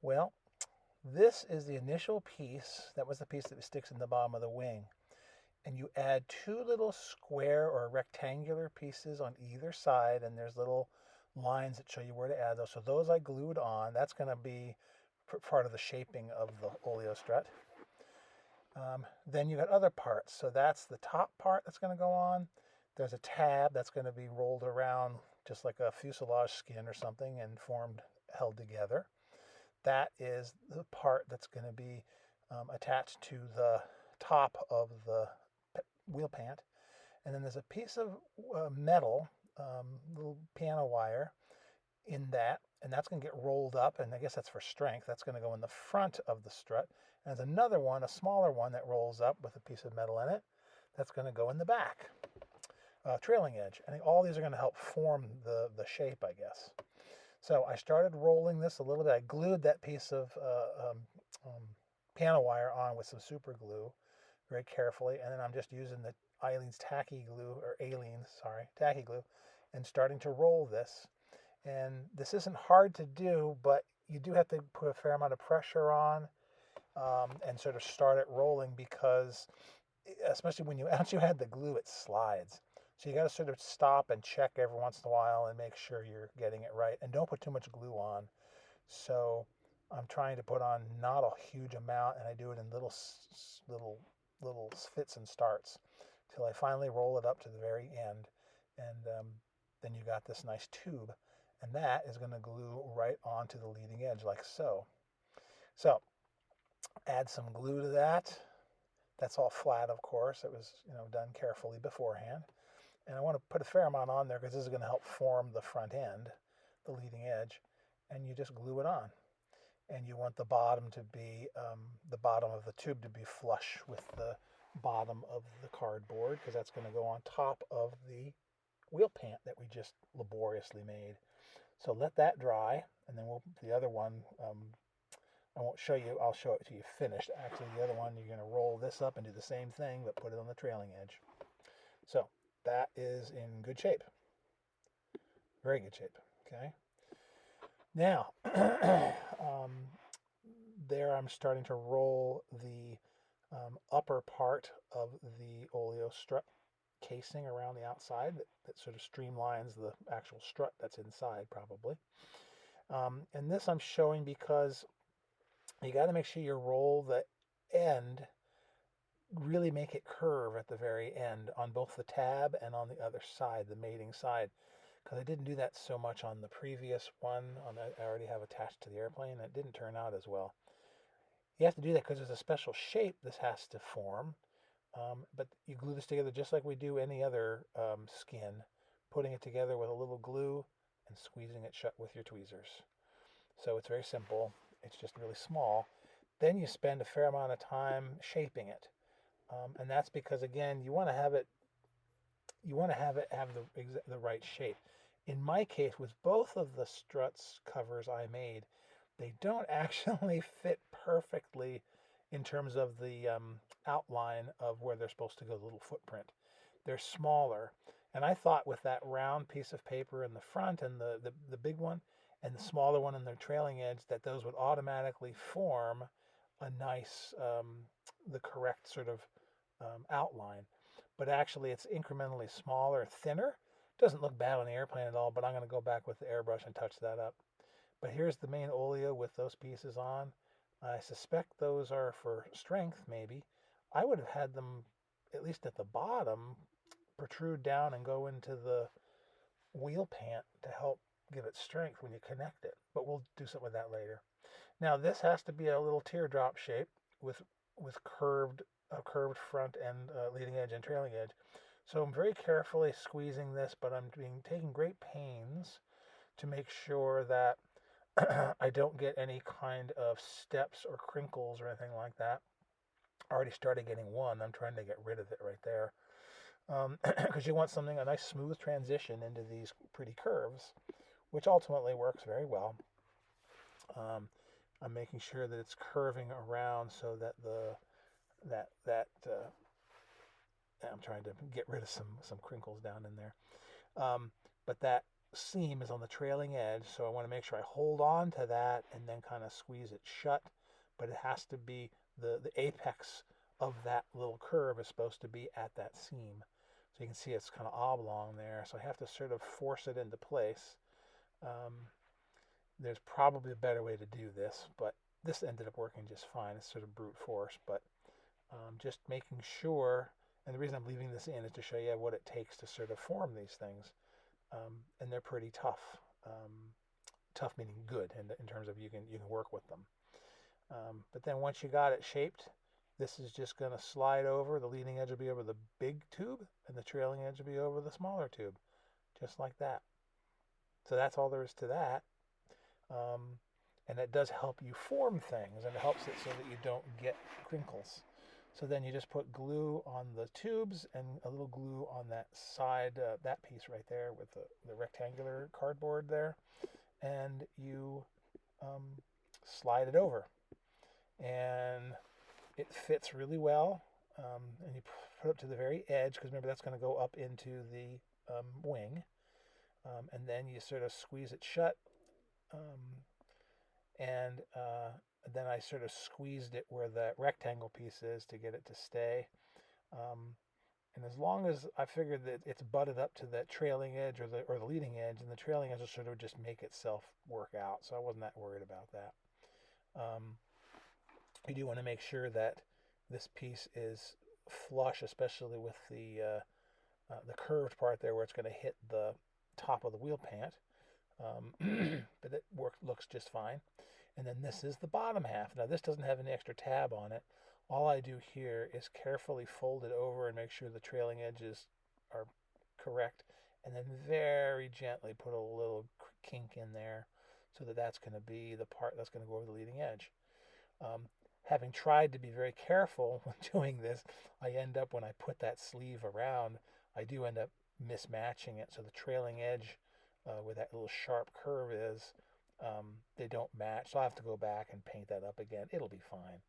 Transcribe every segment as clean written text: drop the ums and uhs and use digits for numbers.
Well, this is the initial piece. That was the piece that sticks in the bottom of the wing. And you add two little square or rectangular pieces on either side, and there's little lines that show you where to add those. So those I glued on. That's going to be part of the shaping of the Oleo strut. Then you got other parts. So that's the top part that's going to go on. There's a tab that's going to be rolled around just like a fuselage skin or something and held together. That is the part that's going to be attached to the top of the wheel pant. And then there's a piece of metal, little piano wire in that, and that's going to get rolled up, and I guess that's for strength. That's going to go in the front of the strut. And there's another one, a smaller one, that rolls up with a piece of metal in it. That's going to go in the back, trailing edge. And all these are going to help form the shape, I guess. So I started rolling this a little bit. I glued that piece of piano wire on with some super glue very carefully, and then I'm just using the tacky glue, and starting to roll this. And this isn't hard to do, but you do have to put a fair amount of pressure on and sort of start it rolling, because especially once you had the glue, it slides. So you got to sort of stop and check every once in a while and make sure you're getting it right. And don't put too much glue on. So I'm trying to put on not a huge amount, and I do it in little fits and starts till I finally roll it up to the very end. And then you got this nice tube, and that is going to glue right onto the leading edge like so. So add some glue to that. That's all flat, of course. It was done carefully beforehand. And I want to put a fair amount on there because this is going to help form the front end, the leading edge. And you just glue it on. And you want the bottom to be, the bottom of the tube to be flush with the bottom of the cardboard, because that's going to go on top of the wheel pant that we just laboriously made. So let that dry, and then the other one, I won't show you, I'll show it to you finished. Actually, the other one, you're going to roll this up and do the same thing, but put it on the trailing edge. So that is in good shape. Very good shape. Okay. Now, there I'm starting to roll the upper part of the Oleo strut casing around the outside that sort of streamlines the actual strut that's inside, probably. And this I'm showing because you got to make sure you roll the end, really make it curve at the very end on both the tab and on the other side, the mating side, because I didn't do that so much on the previous one I already have attached to the airplane, and it didn't turn out as well. You have to do that because there's a special shape this has to form, but you glue this together just like we do any other skin, putting it together with a little glue and squeezing it shut with your tweezers. So it's very simple. It's just really small. Then you spend a fair amount of time shaping it, and that's because, again, you want to have it have the right shape. In my case, with both of the struts covers I made, they don't actually fit perfectly in terms of the outline of where they're supposed to go, the little footprint. They're smaller, and I thought with that round piece of paper in the front and the big one and the smaller one in the trailing edge, that those would automatically form a nice, the correct sort of outline. But actually it's incrementally smaller, thinner. Doesn't look bad on the airplane at all, but I'm going to go back with the airbrush and touch that up. But here's the main Oleo with those pieces on. I suspect those are for strength, maybe. I would have had them, at least at the bottom, protrude down and go into the wheel pant to help give it strength when you connect it. But we'll do something with that later. Now this has to be a little teardrop shape with curved front and leading edge and trailing edge. So I'm very carefully squeezing this, but I'm taking great pains to make sure that I don't get any kind of steps or crinkles or anything like that. I already started getting one. I'm trying to get rid of it right there. Because you want a nice smooth transition into these pretty curves, which ultimately works very well. I'm making sure that it's curving around so that I'm trying to get rid of some crinkles down in there. But that seam is on the trailing edge, so I want to make sure I hold on to that and then kind of squeeze it shut. But it has to be the apex of that little curve is supposed to be at that seam. So you can see it's kind of oblong there. So I have to sort of force it into place. Um, there's probably a better way to do this, but this ended up working just fine. It's sort of brute force, but just making sure. And the reason I'm leaving this in is to show you what it takes to sort of form these things. And they're pretty tough. Tough meaning good in terms of you can work with them. But then once you got it shaped, this is just going to slide over. The leading edge will be over the big tube, and the trailing edge will be over the smaller tube, just like that. So that's all there is to that. And it does help you form things, and it helps it so that you don't get crinkles. So then you just put glue on the tubes and a little glue on that side, that piece right there with the rectangular cardboard there, and you slide it over. And it fits really well. And you put it up to the very edge, because remember that's going to go up into the wing. And then you sort of squeeze it shut. And then I sort of squeezed it where the rectangle piece is to get it to stay. And as long as I figured that it's butted up to that trailing edge or the leading edge, and the trailing edge will sort of just make itself work out. So I wasn't that worried about that. You do want to make sure that this piece is flush, especially with the curved part there where it's going to hit the top of the wheel pant. But it looks just fine. And then this is the bottom half. Now this doesn't have any extra tab on it. All I do here is carefully fold it over and make sure the trailing edges are correct, and then very gently put a little kink in there so that that's going to be the part that's going to go over the leading edge. Having tried to be very careful when doing this, I end up, when I put that sleeve around, I do end up mismatching it. So the trailing edge where that little sharp curve is, they don't match. So I'll have to go back and paint that up again. It'll be fine.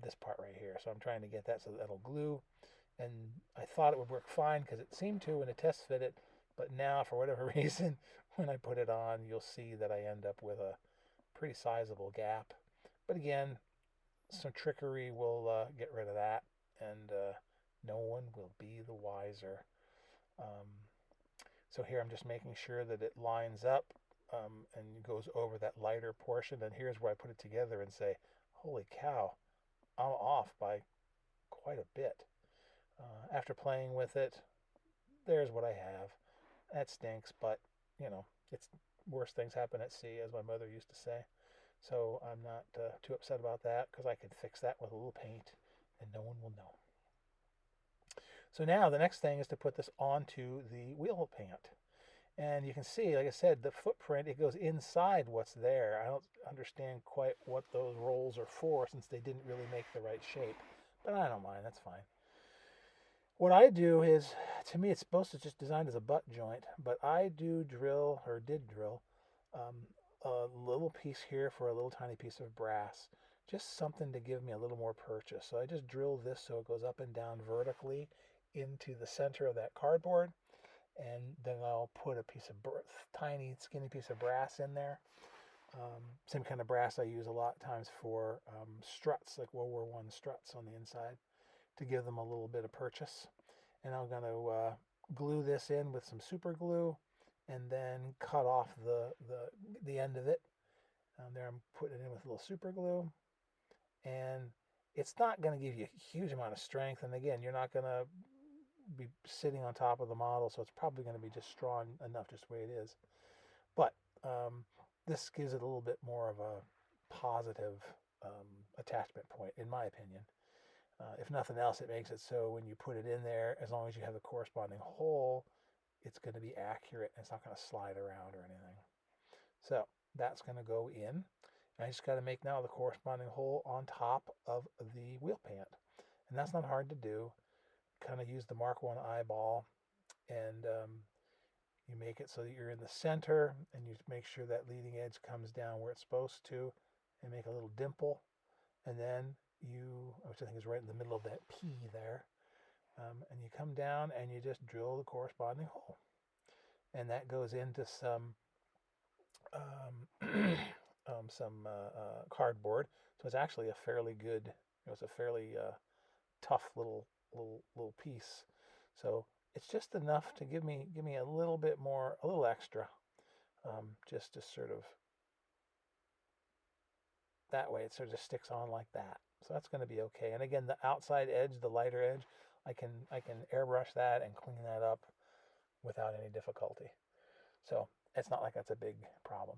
This part right here. So I'm trying to get that so that'll glue. And I thought it would work fine because it seemed to when it test fitted. But now, for whatever reason, when I put it on, you'll see that I end up with a pretty sizable gap. But again, some trickery will get rid of that, and no one will be the wiser. Um, so here I'm just making sure that it lines up and goes over that lighter portion. And here's where I put it together and say, holy cow, I'm off by quite a bit. After playing with it, there's what I have. That stinks, but it's worse things happen at sea, as my mother used to say. So I'm not too upset about that, because I can fix that with a little paint and no one will know. So now the next thing is to put this onto the wheel pant. And you can see, like I said, the footprint, it goes inside what's there. I don't understand quite what those rolls are for, since they didn't really make the right shape. But I don't mind, that's fine. What I do is, to me, it's supposed to just designed as a butt joint, but I did drill a little piece here for a little tiny piece of brass, just something to give me a little more purchase. So I just drill this so it goes up and down vertically into the center of that cardboard, and then I'll put a tiny skinny piece of brass in there. Same kind of brass I use a lot of times for struts, like World War I struts on the inside, to give them a little bit of purchase. And I'm going to glue this in with some super glue, and then cut off the end of it. There I'm putting it in with a little super glue, and it's not going to give you a huge amount of strength. And again, you're not going to be sitting on top of the model, so it's probably going to be just strong enough just the way it is. But this gives it a little bit more of a positive attachment point, in my opinion. If nothing else, it makes it so when you put it in there, as long as you have the corresponding hole, it's going to be accurate and it's not going to slide around or anything. So that's going to go in. And I just got to make now the corresponding hole on top of the wheel pant. And that's not hard to do. Kind of use the Mark I eyeball, and you make it so that you're in the center, and you make sure that leading edge comes down where it's supposed to, and make a little dimple. And then which I think is right in the middle of that P there, and you come down and you just drill the corresponding hole. and that goes into some cardboard. So it's actually a fairly good. It was a fairly tough little piece. So it's just enough to give me a little bit more, a little extra, just to sort of that way. It sort of just sticks on like that. So that's going to be okay. And again, the outside edge, the lighter edge, I can airbrush that and clean that up without any difficulty. So it's not like that's a big problem.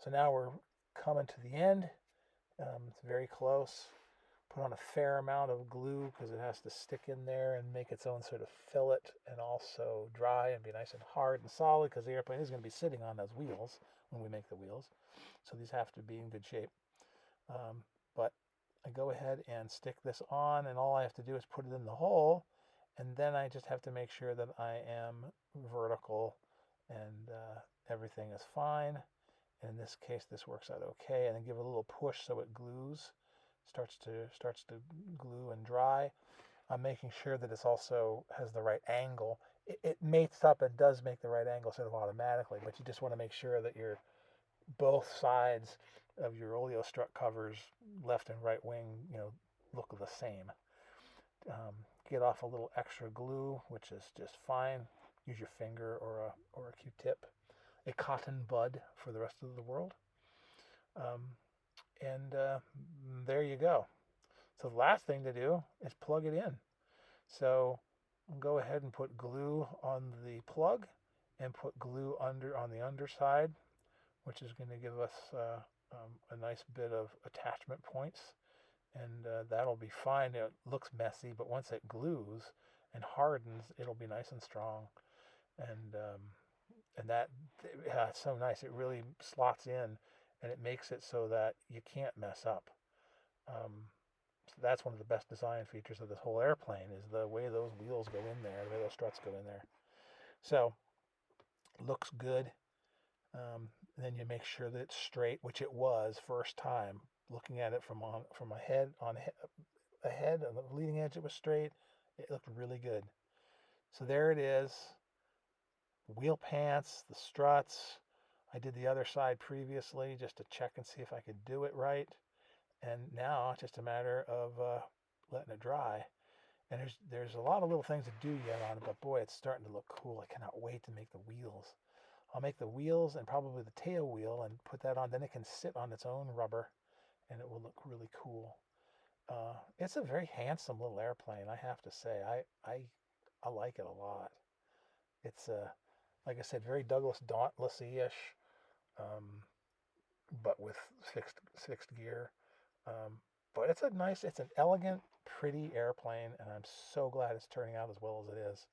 So now we're coming to the end. It's very close. Put on a fair amount of glue because it has to stick in there and make its own sort of fillet and also dry and be nice and hard and solid because the airplane is going to be sitting on those wheels when we make the wheels. So these have to be in good shape. But I go ahead and stick this on, and all I have to do is put it in the hole, and then I just have to make sure that I am vertical and everything is fine. In this case, this works out okay, and then give it a little push so it glues, starts to glue and dry. I'm making sure that it also has the right angle. It mates up and does make the right angle sort of automatically, but you just want to make sure that your both sides of your Oleo strut covers, left and right wing, look the same. Get off a little extra glue, which is just fine. Use your finger or a Q-tip. A cotton bud for the rest of the world. Um, and there you go. So the last thing to do is plug it in. So go ahead and put glue on the plug and put glue on the underside, which is going to give us a nice bit of attachment points, and that'll be fine. It looks messy, but once it glues and hardens, it'll be nice and strong, and that it's so nice. It really slots in, and it makes it so that you can't mess up. So that's one of the best design features of this whole airplane is the way those wheels go in there, the way those struts go in there. So looks good. Then you make sure that it's straight, which it was first time. Looking at it from ahead on the leading edge, it was straight. It looked really good. So there it is. The wheel pants, the struts. I did the other side previously just to check and see if I could do it right. And now it's just a matter of letting it dry. And there's a lot of little things to do yet on it, but boy, it's starting to look cool. I cannot wait to make the wheels. I'll make the wheels and probably the tail wheel and put that on. Then it can sit on its own rubber, and it will look really cool. It's a very handsome little airplane, I have to say. I like it a lot. It's like I said, very Douglas Dauntless-ish, um, but with fixed gear. Um, but it's an elegant, pretty airplane, and I'm so glad it's turning out as well as it is.